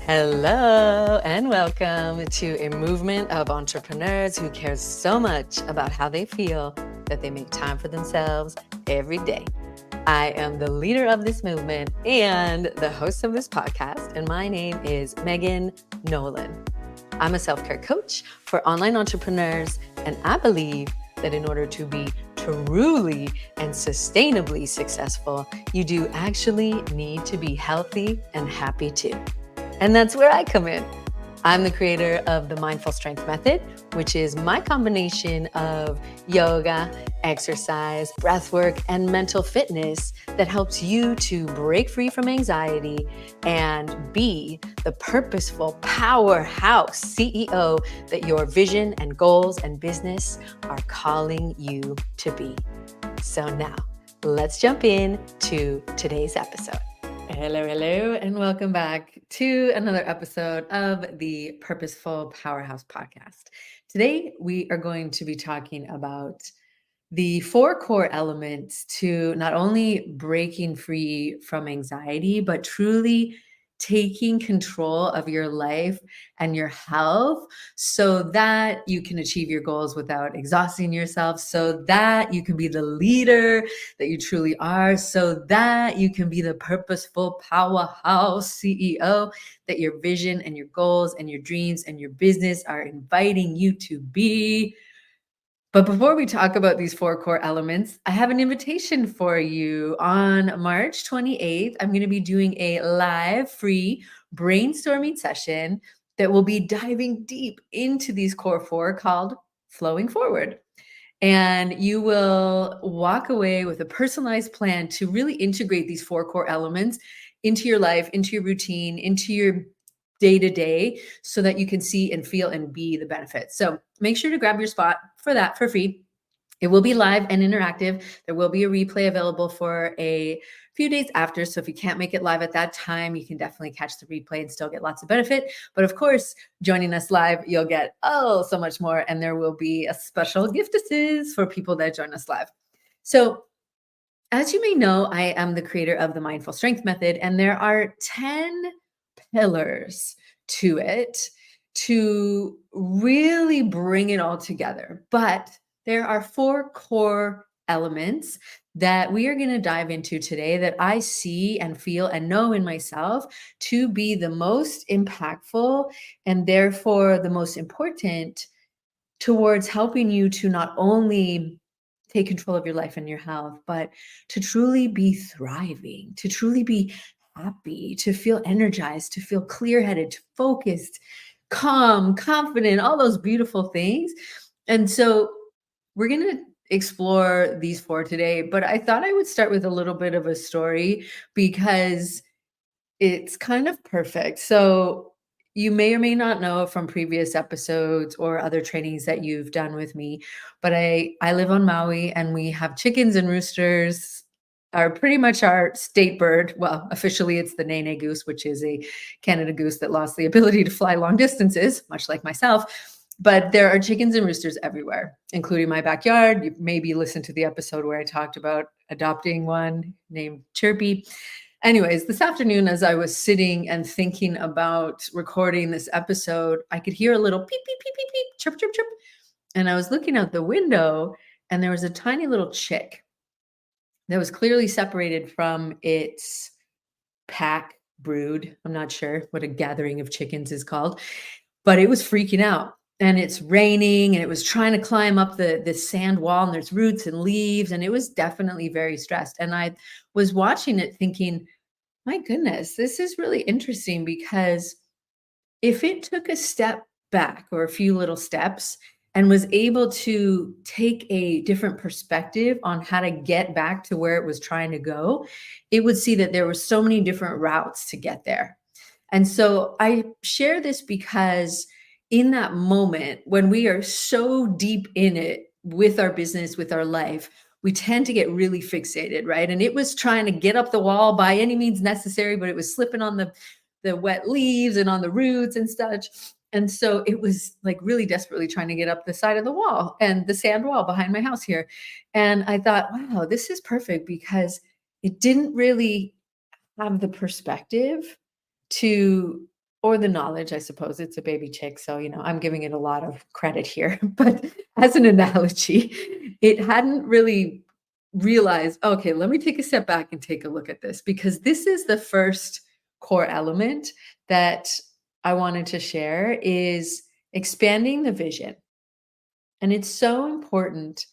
Hello and welcome to a movement of entrepreneurs who cares so much about how they feel that they make time for themselves every day. I am the leader of this movement and the host of this podcast, and my name is Megan Nolan. I'm a self-care coach for online entrepreneurs, and I believe that in order to be truly and sustainably successful, you do actually need to be healthy and happy too. And that's where I come in. I'm the creator of the Mindful Strength Method, which is my combination of yoga, exercise, breath work, and mental fitness that helps you to break free from anxiety and be the purposeful powerhouse CEO that your vision and goals and business are calling you to be. So now, let's jump in to today's episode. Hello, and welcome back to another episode of the Purposeful Powerhouse podcast. Today, we are going to be talking about the 4 core elements to not only breaking free from anxiety, but truly taking control of your life and your health so that you can achieve your goals without exhausting yourself, so that you can be the leader that you truly are, so that you can be the purposeful powerhouse CEO that your vision and your goals and your dreams and your business are inviting you to be. But before we talk about these 4 core elements, I have an invitation for you. On March 28th, I'm going to be doing a live free brainstorming session that will be diving deep into these core 4 called Flowing Forward. And you will walk away with a personalized plan to really integrate these 4 core elements into your life, into your routine, into your day to day, so that you can see and feel and be the benefits. So make sure to grab your spot for that for free. It will be live and interactive. There will be a replay available for a few days after. So if you can't make it live at that time, you can definitely catch the replay and still get lots of benefit. But of course, joining us live, you'll get so much more. And there will be a special gift assist for people that join us live. So as you may know, I am the creator of the Mindful Strength Method, and there are 10 pillars to it to really bring it all together. But there are 4 core elements that we are going to dive into today that I see and feel and know in myself to be the most impactful and therefore the most important towards helping you to not only take control of your life and your health, but to truly be thriving, to truly be happy, to feel energized, to feel clear-headed, focused, calm, confident, all those beautiful things. And so we're going to explore these 4 today, but I thought I would start with a little bit of a story because it's kind of perfect. So you may or may not know from previous episodes or other trainings that you've done with me, but I live on Maui and we have chickens and roosters are pretty much our state bird. Well, officially it's the Nene goose, which is a Canada goose that lost the ability to fly long distances, much like myself. But there are chickens and roosters everywhere, including my backyard. You maybe listened to the episode where I talked about adopting one named Chirpy. Anyways, this afternoon, as I was sitting and thinking about recording this episode, I could hear a little peep, peep, peep, peep, peep, chirp, chirp, chirp. And I was looking out the window, and there was a tiny little chick that was clearly separated from its pack brood. I'm not sure what a gathering of chickens is called, but it was freaking out. And it's raining, and it was trying to climb up this sand wall, and there's roots and leaves, and it was definitely very stressed. And I was watching it thinking, my goodness, this is really interesting because if it took a step back or a few little steps and was able to take a different perspective on how to get back to where it was trying to go, it would see that there were so many different routes to get there. And so I share this because in that moment, when we are so deep in it with our business, with our life, we tend to get really fixated, right? And it was trying to get up the wall by any means necessary, but it was slipping on the wet leaves and on the roots and such. And so it was like really desperately trying to get up the side of the wall and the sand wall behind my house here. And I thought, wow, this is perfect because it didn't really have the perspective to or the knowledge, I suppose. It's a baby chick, so, I'm giving it a lot of credit here. But as an analogy, it hadn't really realized, okay, let me take a step back and take a look at this, because this is the first core element that I wanted to share is expanding the vision. And it's so important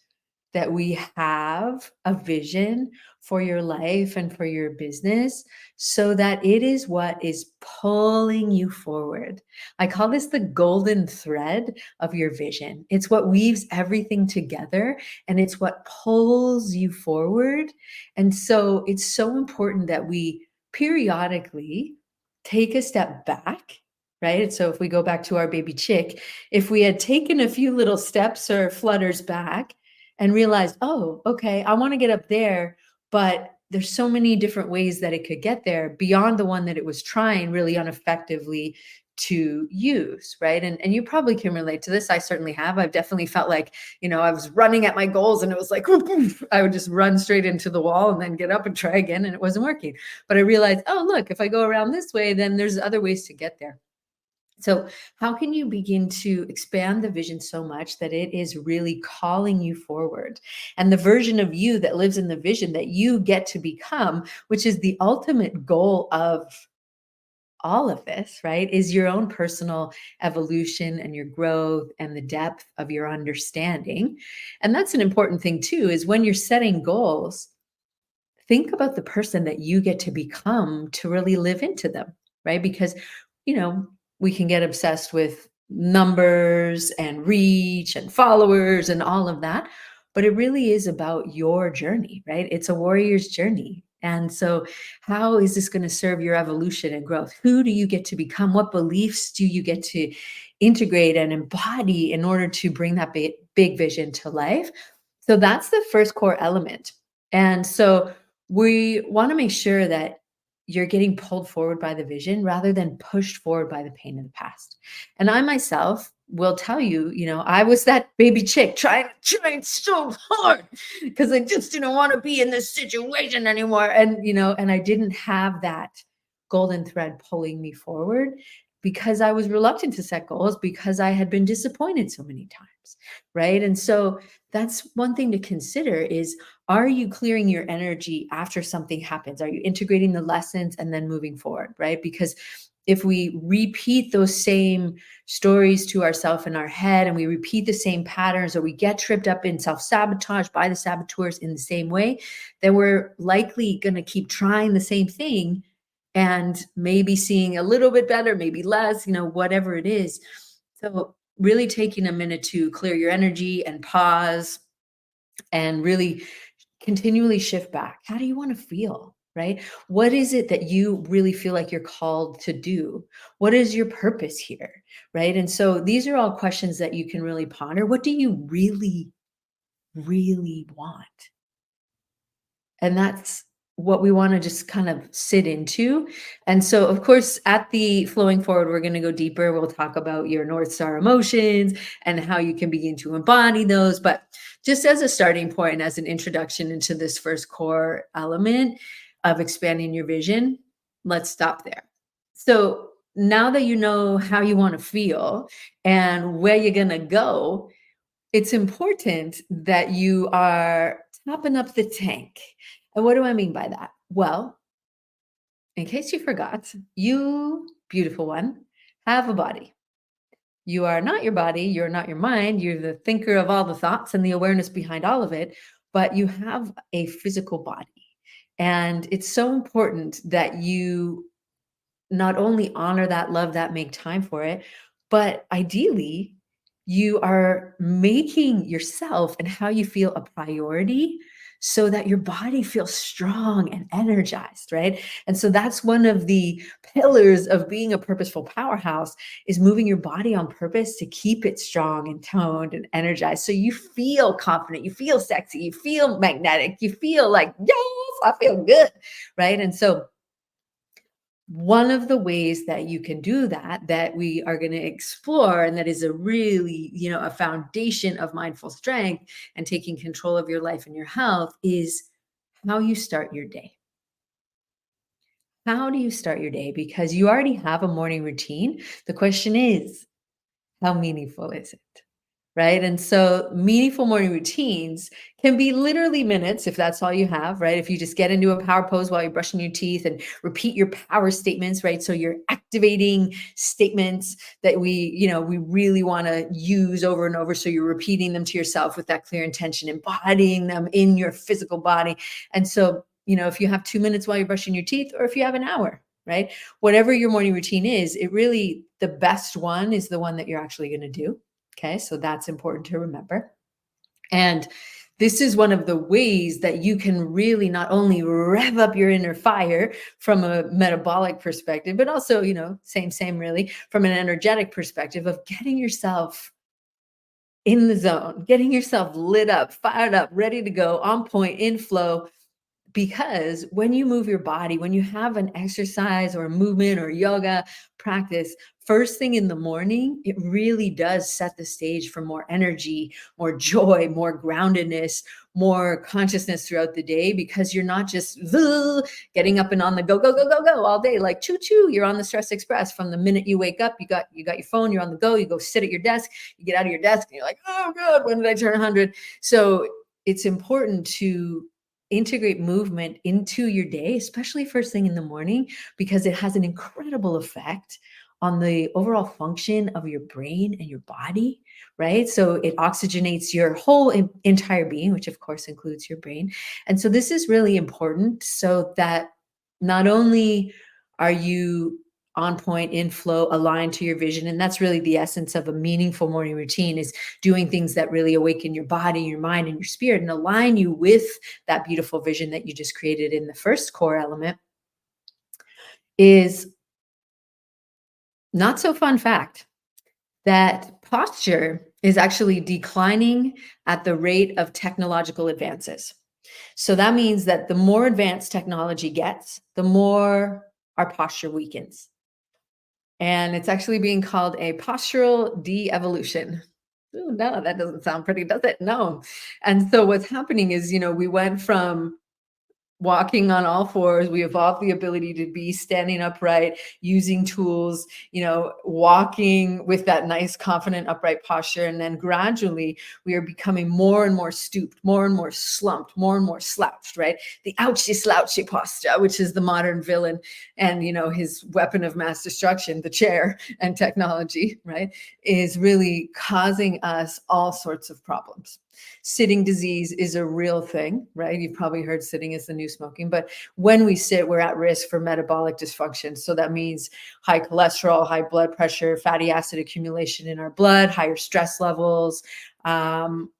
that we have a vision for your life and for your business so that it is what is pulling you forward. I call this the golden thread of your vision. It's what weaves everything together and it's what pulls you forward. And so it's so important that we periodically take a step back. Right. So if we go back to our baby chick, if we had taken a few little steps or flutters back and realized, oh, okay, I want to get up there, but there's so many different ways that it could get there beyond the one that it was trying really ineffectively to use, right? And you probably can relate to this. I certainly have. I've definitely felt like, I was running at my goals and it was like, whoop, whoop. I would just run straight into the wall and then get up and try again and it wasn't working. But I realized, oh, look, if I go around this way, then there's other ways to get there. So, how can you begin to expand the vision so much that it is really calling you forward? And the version of you that lives in the vision that you get to become, which is the ultimate goal of all of this, right? Is your own personal evolution and your growth and the depth of your understanding. And that's an important thing too, is when you're setting goals, think about the person that you get to become to really live into them, right? Because, you know, we can get obsessed with numbers and reach and followers and all of that, but it really is about your journey, right? It's a warrior's journey. And so, how is this going to serve your evolution and growth? Who do you get to become? What beliefs do you get to integrate and embody in order to bring that big vision to life? So, that's the first core element. And so, we want to make sure that you're getting pulled forward by the vision rather than pushed forward by the pain of the past. And I myself will tell you, I was that baby chick trying so hard because I just didn't want to be in this situation anymore. And I didn't have that golden thread pulling me forward because I was reluctant to set goals because I had been disappointed so many times. Right. And so that's one thing to consider is, are you clearing your energy after something happens? Are you integrating the lessons and then moving forward, right? Because if we repeat those same stories to ourselves in our head and we repeat the same patterns, or we get tripped up in self-sabotage by the saboteurs in the same way, then we're likely going to keep trying the same thing and maybe seeing a little bit better, maybe less, whatever it is. So really taking a minute to clear your energy and pause and really continually shift back. How do you want to feel? Right? What is it that you really feel like you're called to do? What is your purpose here? Right? And so these are all questions that you can really ponder. What do you really, really want? And that's what we want to just kind of sit into. And so, of course, at the flowing forward, we're going to go deeper. We'll talk about your North Star emotions and how you can begin to embody those. But just as a starting point, as an introduction into this first core element of expanding your vision, let's stop there. So, now that you know how you want to feel and where you're going to go, it's important that you are topping up the tank. And what do I mean by that? Well, in case you forgot, you, beautiful one, have a body. You are not your body, you're not your mind, you're the thinker of all the thoughts and the awareness behind all of it, but you have a physical body. And it's so important that you not only honor that, love that, make time for it, but ideally, you are making yourself and how you feel a priority so that your body feels strong and energized, right? And so that's one of the pillars of being a purposeful powerhouse is moving your body on purpose to keep it strong and toned and energized. So you feel confident, you feel sexy, you feel magnetic, you feel like, yes, I feel good, right? And so one of the ways that you can do that we are going to explore, and that is a really, a foundation of mindful strength and taking control of your life and your health, is how you start your day. how do you start your day? Because you already have a morning routine. The question is, how meaningful is it? Right? And so meaningful morning routines can be literally minutes if that's all you have, right? If you just get into a power pose while you're brushing your teeth and repeat your power statements, right? So you're activating statements that we really want to use over and over. So you're repeating them to yourself with that clear intention, embodying them in your physical body. And so, if you have 2 minutes while you're brushing your teeth, or if you have an hour, right? Whatever your morning routine is, the best one is the one that you're actually going to do. Okay, so that's important to remember. And this is one of the ways that you can really not only rev up your inner fire from a metabolic perspective, but also, same really, from an energetic perspective of getting yourself in the zone, getting yourself lit up, fired up, ready to go, on point, in flow. Because when you move your body, when you have an exercise or a movement or yoga practice, first thing in the morning, it really does set the stage for more energy, more joy, more groundedness, more consciousness throughout the day, because you're not just getting up and on the go, go, go, go, go all day, like choo choo. You're on the Stress Express from the minute you wake up. You got your phone, you're on the go, you go sit at your desk, you get out of your desk and you're like, oh God, when did I turn 100? So it's important to integrate movement into your day, especially first thing in the morning, because it has an incredible effect on the overall function of your brain and your body, right? So it oxygenates your whole entire being, which of course includes your brain. And so this is really important, so that not only are you on point, in flow, aligned to your vision, and that's really the essence of a meaningful morning routine, is doing things that really awaken your body, your mind, and your spirit, and align you with that beautiful vision that you just created in the first core element. Is not so fun fact that posture is actually declining at the rate of technological advances. So that means that the more advanced technology gets, the more our posture weakens. And it's actually being called a postural de-evolution. Ooh, no, that doesn't sound pretty, does it? No. And so what's happening is, we went from walking on all fours. We evolved the ability to be standing upright, using tools, walking with that nice, confident, upright posture. And then gradually we are becoming more and more stooped, more and more slumped, more and more slouched, right? The ouchy slouchy posture, which is the modern villain and, his weapon of mass destruction, the chair and technology, right, is really causing us all sorts of problems. Sitting disease is a real thing, right? You've probably heard sitting is the new smoking, but when we sit, we're at risk for metabolic dysfunction. So that means high cholesterol, high blood pressure, fatty acid accumulation in our blood, higher stress levels,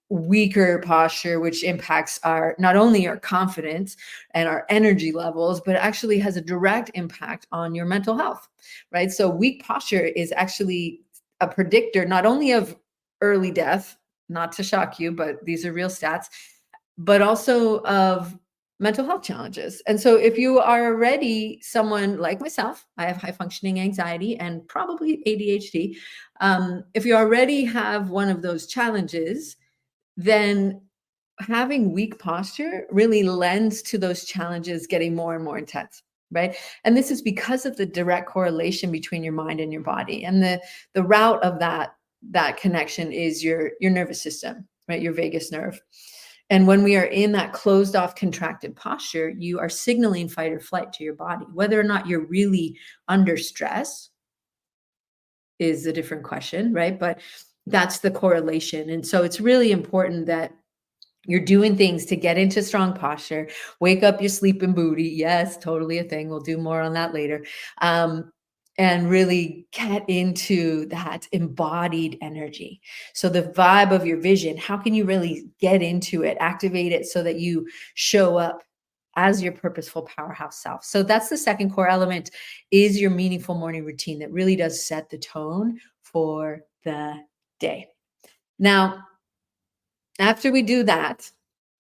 weaker posture, which impacts not only our confidence and our energy levels, but actually has a direct impact on your mental health, right? So weak posture is actually a predictor not only of early death, not to shock you, but these are real stats, but also of mental health challenges. And so if you are already someone like myself, I have high functioning anxiety and probably ADHD. If you already have one of those challenges, then having weak posture really lends to those challenges getting more and more intense. Right. And this is because of the direct correlation between your mind and your body. And the route of that connection is your nervous system, right? Your vagus nerve. And when we are in that closed off, contracted posture, you are signaling fight or flight to your body. Whether or not you're really under stress is a different question, right? But that's the correlation. And so it's really important that you're doing things to get into strong posture, wake up your sleeping booty. Yes, totally a thing. We'll do more on that later. And really get into that embodied energy. So the vibe of your vision, how can you really get into it, activate it so that you show up as your purposeful powerhouse self? So that's the second core element, is your meaningful morning routine that really does set the tone for the day. Now, after we do that,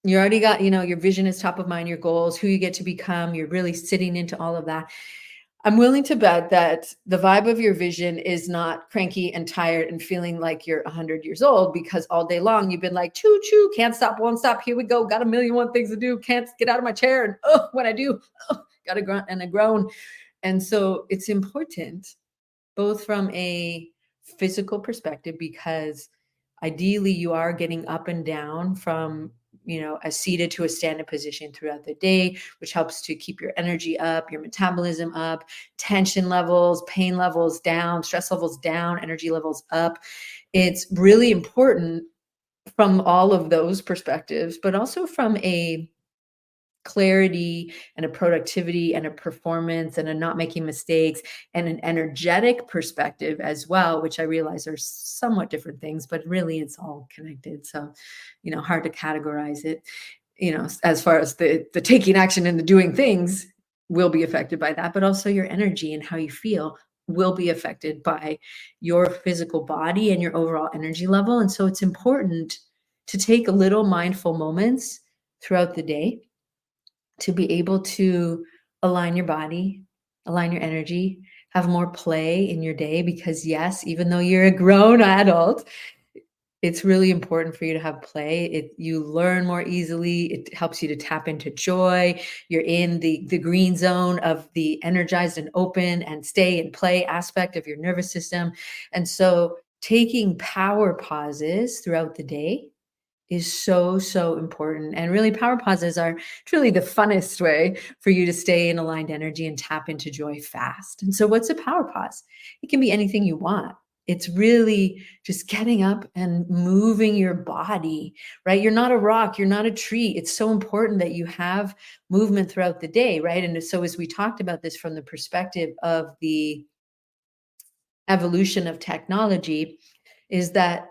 you already got, your vision is top of mind, your goals, who you get to become, you're really sitting into all of that. I'm willing to bet that the vibe of your vision is not cranky and tired and feeling like you're 100 years old, because all day long you've been like, choo choo, can't stop, won't stop. Here we go. Got a million one things to do. Can't get out of my chair. And when I do, got a grunt and a groan. And so it's important both from a physical perspective, because ideally you are getting up and down from a seated to a standing position throughout the day, which helps to keep your energy up, your metabolism up, tension levels, pain levels down, stress levels down, energy levels up. It's really important from all of those perspectives, but also from a clarity and a productivity and a performance and a not making mistakes and an energetic perspective as well, which I realize are somewhat different things, but really it's all connected. So, hard to categorize it, as far as the taking action and the doing things will be affected by that, but also your energy and how you feel will be affected by your physical body and your overall energy level. And so it's important to take little mindful moments throughout the day to be able to align your body, align your energy, have more play in your day. Because yes, even though you're a grown adult, it's really important for you to have play. You learn more easily. It helps you to tap into joy. You're in the green zone of the energized and open and stay and play aspect of your nervous system. And so taking power pauses throughout the day is so, so important. And really, power pauses are truly the funnest way for you to stay in aligned energy and tap into joy fast. And so, what's a power pause? It can be anything you want. It's really just getting up and moving your body, right? You're not a rock, you're not a tree. It's so important that you have movement throughout the day, right? And so, as we talked about this from the perspective of the evolution of technology, is that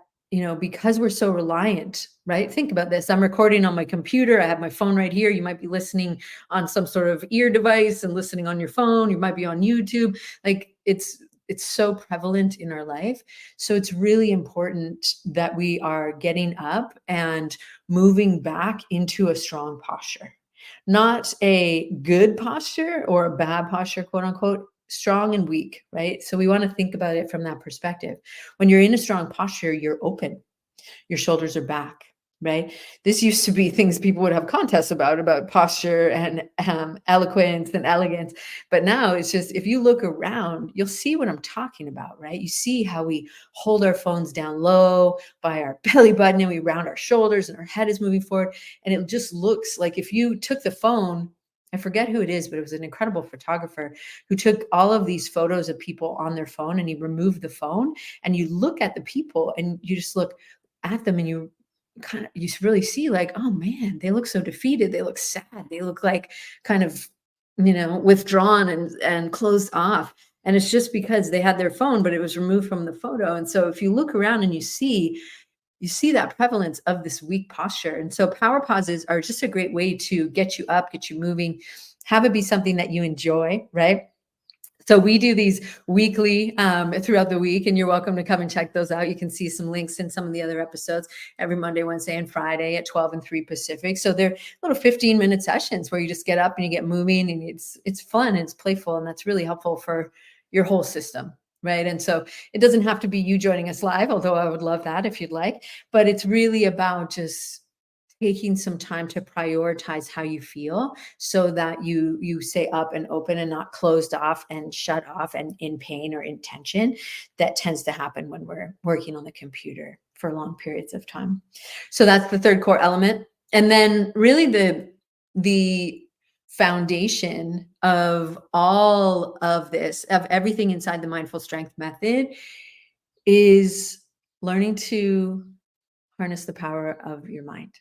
because we're so reliant, right? Think about this. I'm recording on my computer. I have my phone right here. You might be listening on some sort of ear device and listening on your phone. You might be on YouTube. Like it's so prevalent in our life. So it's really important that we are getting up and moving back into a strong posture. Not a good posture or a bad posture, quote unquote, strong and weak, right? So we want to think about it from that perspective. When you're in a strong posture, you're open, your shoulders are back, right? This used to be things people would have contests about posture and eloquence and elegance. But now it's just, if you look around, you'll see what I'm talking about, right? You see how we hold our phones down low by our belly button and we round our shoulders and our head is moving forward. And it just looks like if you took the phone, I forget who it is, but it was an incredible photographer who took all of these photos of people on their phone and he removed the phone and you look at the people and you just look at them and you really see like, oh man, they look so defeated. They look sad. They look like kind of, withdrawn and closed off. And it's just because they had their phone, but it was removed from the photo. And so if you look around and you see that prevalence of this weak posture. And so power pauses are just a great way to get you up, get you moving, have it be something that you enjoy, right? So we do these weekly throughout the week, and you're welcome to come and check those out. You can see some links in some of the other episodes every Monday, Wednesday, and Friday at 12 and 3 Pacific. So they're little 15-minute sessions where you just get up and you get moving, and it's fun and it's playful, and that's really helpful for your whole system, right? And so it doesn't have to be you joining us live, although I would love that if you'd like, but it's really about just taking some time to prioritize how you feel so that you stay up and open and not closed off and shut off and in pain or in tension. That tends to happen when we're working on the computer for long periods of time. So that's the third core element. And then really the foundation of all of this, of everything inside the mindful strength method, is learning to harness the power of your mind.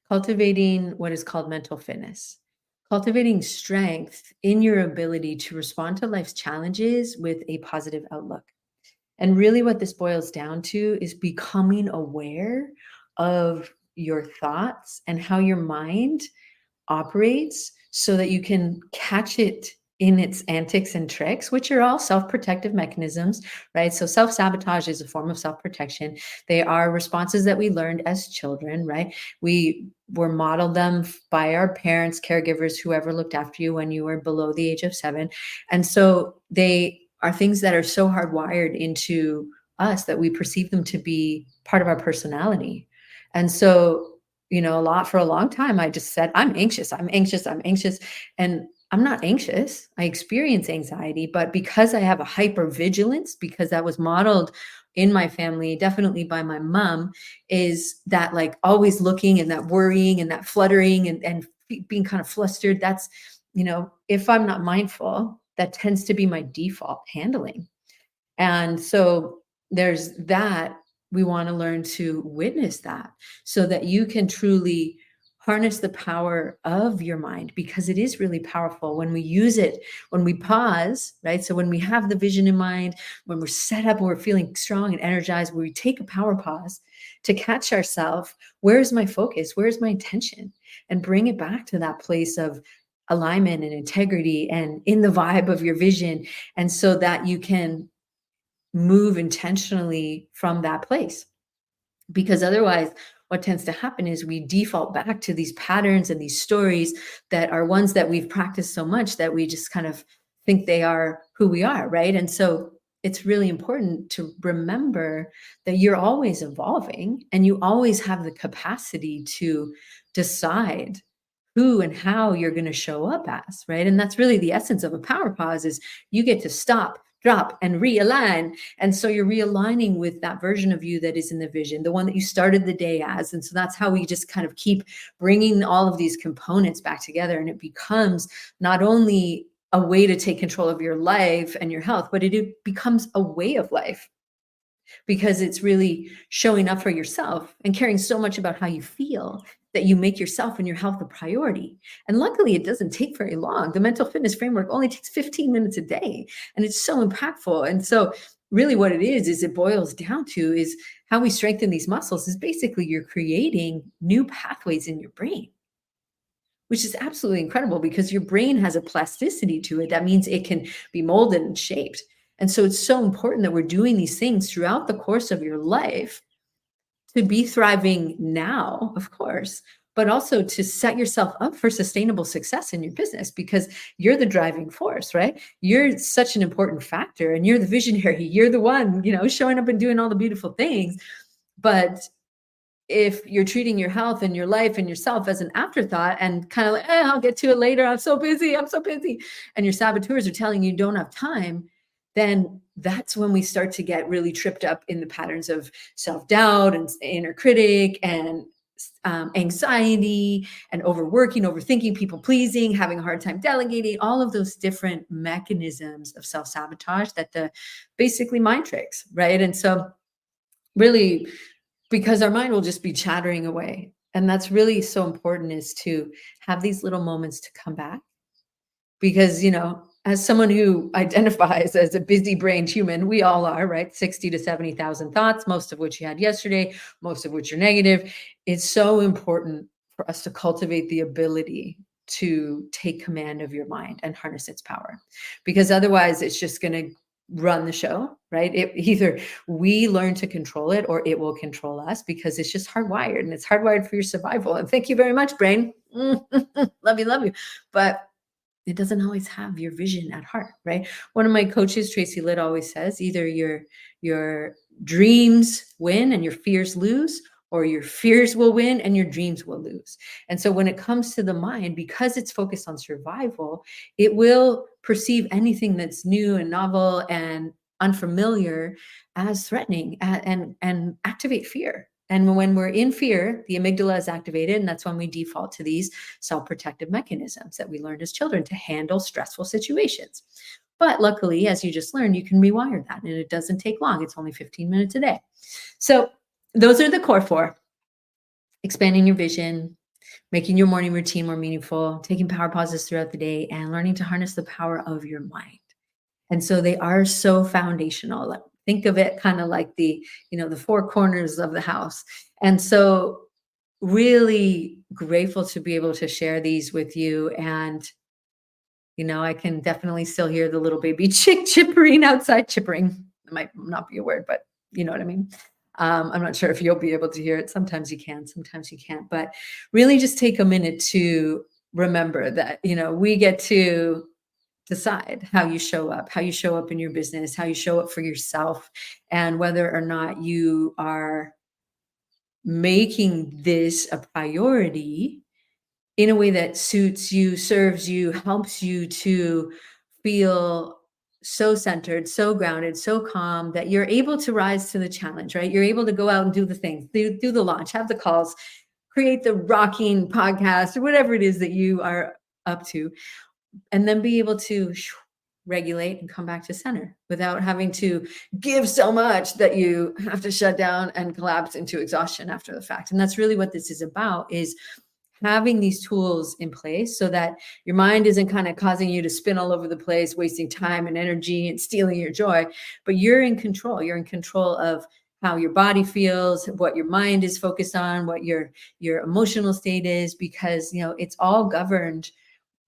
Cultivating what is called mental fitness, cultivating strength in your ability to respond to life's challenges with a positive outlook. And really, what this boils down to is becoming aware of your thoughts and how your mind operates so that you can catch it in its antics and tricks, which are all self-protective mechanisms, right? So self-sabotage is a form of self-protection. They are responses that we learned as children, right? We were modeled them by our parents, caregivers, whoever looked after you when you were below the age of 7. And so they are things that are so hardwired into us that we perceive them to be part of our personality. And so, for a long time, I just said, I'm anxious. And I'm not anxious. I experience anxiety, but because I have a hypervigilance, because that was modeled in my family, definitely by my mom, is that like always looking and that worrying and that fluttering and being kind of flustered. That's, if I'm not mindful, that tends to be my default handling. And so there's that. We want to learn to witness that so that you can truly harness the power of your mind, because it is really powerful when we use it, when we pause, right? So when we have the vision in mind, when we're set up, when we're feeling strong and energized, where we take a power pause to catch ourselves, where's my focus? Where's my intention? And bring it back to that place of alignment and integrity and in the vibe of your vision. And so that you can move intentionally from that place. Because otherwise, what tends to happen is we default back to these patterns and these stories that are ones that we've practiced so much that we just kind of think they are who we are, right? And so it's really important to remember that you're always evolving and you always have the capacity to decide who and how you're going to show up as, right? And that's really the essence of a power pause is you get to stop, drop, and realign. And so you're realigning with that version of you that is in the vision, the one that you started the day as. And so that's how we just kind of keep bringing all of these components back together. And it becomes not only a way to take control of your life and your health, but it becomes a way of life, because it's really showing up for yourself and caring so much about how you feel that you make yourself and your health a priority. And luckily, it doesn't take very long. The mental fitness framework only takes 15 minutes a day, and it's so impactful. And so really what it is it boils down to is how we strengthen these muscles is basically you're creating new pathways in your brain, which is absolutely incredible because your brain has a plasticity to it. That means it can be molded and shaped. And so it's so important that we're doing these things throughout the course of your life to be thriving now, of course, but also to set yourself up for sustainable success in your business, because you're the driving force, right? You're such an important factor and you're the visionary. You're the one, showing up and doing all the beautiful things. But if you're treating your health and your life and yourself as an afterthought and kind of like, I'll get to it later. I'm so busy. And your saboteurs are telling you don't have time, then that's when we start to get really tripped up in the patterns of self-doubt and inner critic and anxiety and overworking, overthinking, people pleasing, having a hard time delegating, all of those different mechanisms of self-sabotage that the basically mind tricks, right? And so really, because our mind will just be chattering away. And that's really so important, is to have these little moments to come back. Because, as someone who identifies as a busy brained human, we all are, right? 60 to 70,000 thoughts, most of which you had yesterday, most of which are negative. It's so important for us to cultivate the ability to take command of your mind and harness its power, because otherwise it's just going to run the show, right? Either we learn to control it or it will control us, because it's just hardwired, and it's hardwired for your survival. And thank you very much, brain. Love you. But it doesn't always have your vision at heart, right? One of my coaches, Tracy Litt, always says either your dreams win and your fears lose, or your fears will win and your dreams will lose. And so when it comes to the mind, because it's focused on survival, it will perceive anything that's new and novel and unfamiliar as threatening and activate fear. And when we're in fear, the amygdala is activated, and that's when we default to these self-protective mechanisms that we learned as children to handle stressful situations. But luckily, as you just learned, you can rewire that, and it doesn't take long. It's only 15 minutes a day. So those are the core four: expanding your vision, making your morning routine more meaningful, taking power pauses throughout the day, and learning to harness the power of your mind. And so they are so foundational. Think of it kind of like the four corners of the house. And so really grateful to be able to share these with you. And, I can definitely still hear the little baby chick chippering outside. Chippering, it might not be a word, but you know what I mean? I'm not sure if you'll be able to hear it. Sometimes you can, sometimes you can't. But really just take a minute to remember that, we get to decide how you show up in your business, how you show up for yourself, and whether or not you are making this a priority in a way that suits you, serves you, helps you to feel so centered, so grounded, so calm that you're able to rise to the challenge, right? You're able to go out and do the things, do the launch, have the calls, create the rocking podcast or whatever it is that you are up to, and then be able to regulate and come back to center without having to give so much that you have to shut down and collapse into exhaustion after the fact. And that's really what this is about, is having these tools in place so that your mind isn't kind of causing you to spin all over the place, wasting time and energy and stealing your joy, but you're in control. You're in control of how your body feels, what your mind is focused on, what your emotional state is, because it's all governed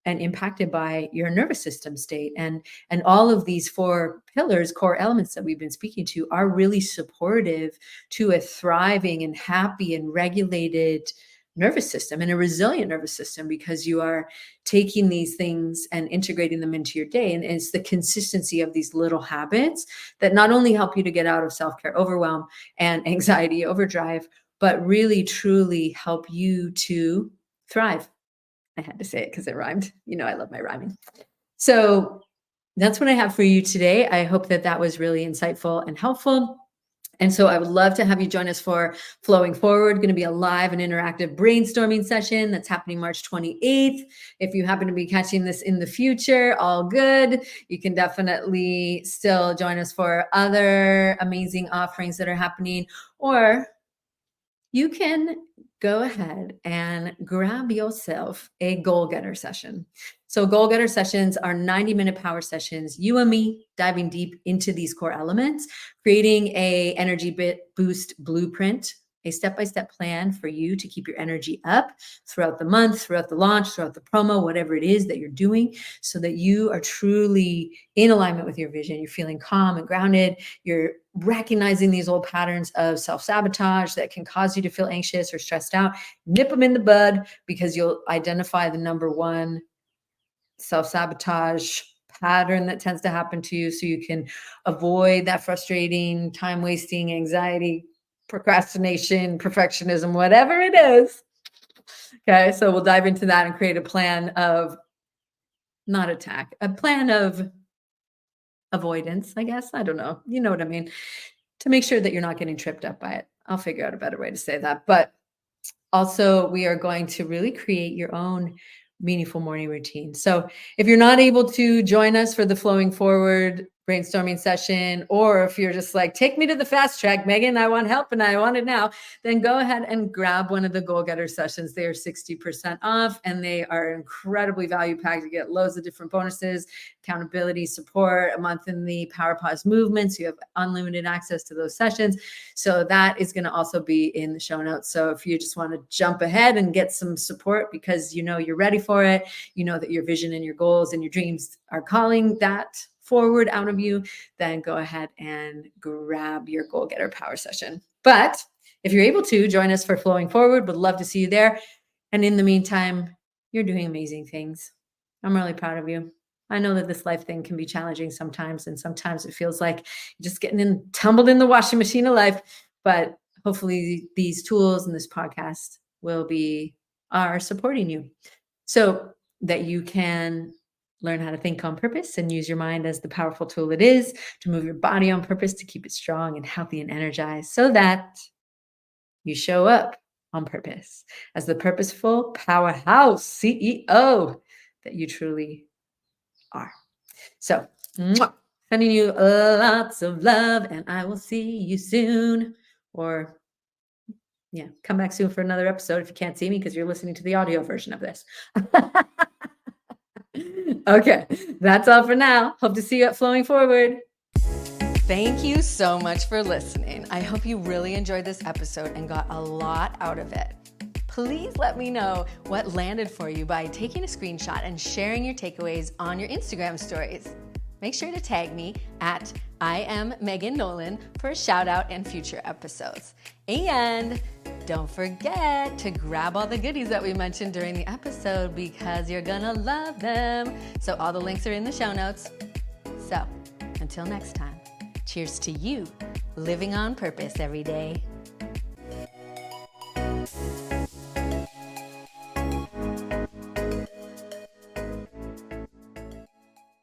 and impacted by your nervous system state. And all of these 4 pillars, core elements that we've been speaking to, are really supportive to a thriving and happy and regulated nervous system and a resilient nervous system, because you are taking these things and integrating them into your day. And it's the consistency of these little habits that not only help you to get out of self-care overwhelm and anxiety overdrive, but really truly help you to thrive. I had to say it because it rhymed. I love my rhyming. So that's what I have for you today. I hope that was really insightful and helpful. And so I would love to have you join us for Flowing Forward, going to be a live and interactive brainstorming session that's happening March 28th. If you happen to be catching this in the future, all good. You can definitely still join us for other amazing offerings that are happening, or you can go ahead and grab yourself a goal getter session. So goal getter sessions are 90-minute power sessions, you and me diving deep into these core elements, creating a energy boost blueprint, a step-by-step plan for you to keep your energy up throughout the month, throughout the launch, throughout the promo, whatever it is that you're doing, so that you are truly in alignment with your vision. You're feeling calm and grounded. You're recognizing these old patterns of self-sabotage that can cause you to feel anxious or stressed out. Nip them in the bud, because you'll identify the number one self-sabotage pattern that tends to happen to you, so you can avoid that frustrating, time-wasting anxiety, procrastination, perfectionism, whatever it is. Okay, so we'll dive into that and create a plan of not attack, a plan of avoidance, I guess. I don't know. You know what I mean? To make sure that you're not getting tripped up by it. I'll figure out a better way to say that. But also, we are going to really create your own meaningful morning routine. So if you're not able to join us for the Flowing Forward brainstorming session, or if you're just like, take me to the fast track, Megan, I want help and I want it now, then go ahead and grab one of the goal getter sessions. They are 60% off, and they are incredibly value packed. You get loads of different bonuses, accountability, support, a month in the Power Pause movement. So you have unlimited access to those sessions. So that is going to also be in the show notes. So if you just want to jump ahead and get some support because you're ready for it, that your vision and your goals and your dreams are calling that forward out of you, then go ahead and grab your goal getter power session. But if you're able to join us for Flowing Forward, would love to see you there. And in the meantime, you're doing amazing things. I'm really proud of you. I know that this life thing can be challenging sometimes, and sometimes it feels like you're just getting tumbled in the washing machine of life. But hopefully these tools and this podcast are supporting you, so that you can learn how to think on purpose and use your mind as the powerful tool it is, to move your body on purpose, to keep it strong and healthy and energized, so that you show up on purpose as the purposeful powerhouse CEO that you truly are. So, sending you lots of love, and I will see you soon. Or come back soon for another episode if you can't see me, because you're listening to the audio version of this. Okay, that's all for now. Hope to see you at Flowing Forward. Thank you so much for listening. I hope you really enjoyed this episode and got a lot out of it. Please let me know what landed for you by taking a screenshot and sharing your takeaways on your Instagram stories. Make sure to tag me at I am Megan Nolan for a shout out in future episodes. And don't forget to grab all the goodies that we mentioned during the episode, because you're gonna love them. So all the links are in the show notes. So until next time, cheers to you living on purpose every day.